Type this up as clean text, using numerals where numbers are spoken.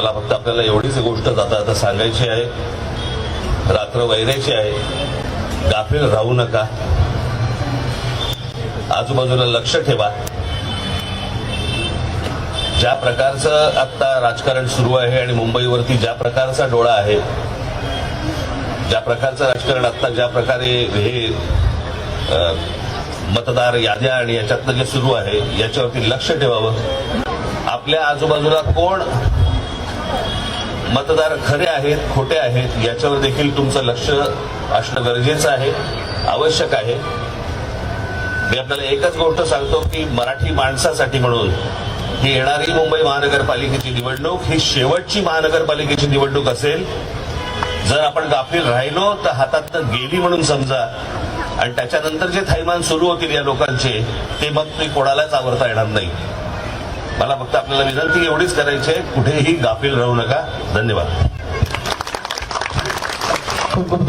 मला फक्त आपल्याला एवढीच गोष्ट आता सांगायची आहे, रात्र वैरायची आहे, गाफील राहू नका, आजूबाजूला लक्ष ठेवा. ज्या प्रकारचं आता राजकारण सुरू आहे आणि मुंबईवरती ज्या प्रकारचा डोळा आहे, ज्या प्रकारचं राजकारण आता ज्या प्रकारे हे मतदार याद्या आणि याच्यातलं जे सुरू आहे याच्यावरती लक्ष ठेवावं. आपल्या आजूबाजूला कोण मतदार खरे आहेत खोटे आहेत याच्यावर देखील तुमचं लक्ष असणं गरजेचं आहे, आवश्यक आहे. मी आपल्याला एकच गोष्ट सांगतो की मराठी माणसासाठी म्हणून ही येणारी मुंबई महानगरपालिकेची निवडणूक ही शेवटची महानगरपालिकेची निवडणूक असेल. जर आपण गाफील राहिलो तर हातातनं गेली म्हणून समजा, आणि त्याच्यानंतर जे थैमान सुरू होतील या लोकांचे ते मग ते कोणालाच आवरता येणार नाही. मला फक्त आपल्याला विनंती एवढीच करायची आहे, कुठेही गाफील राहू नका. धन्यवाद. खूप खूप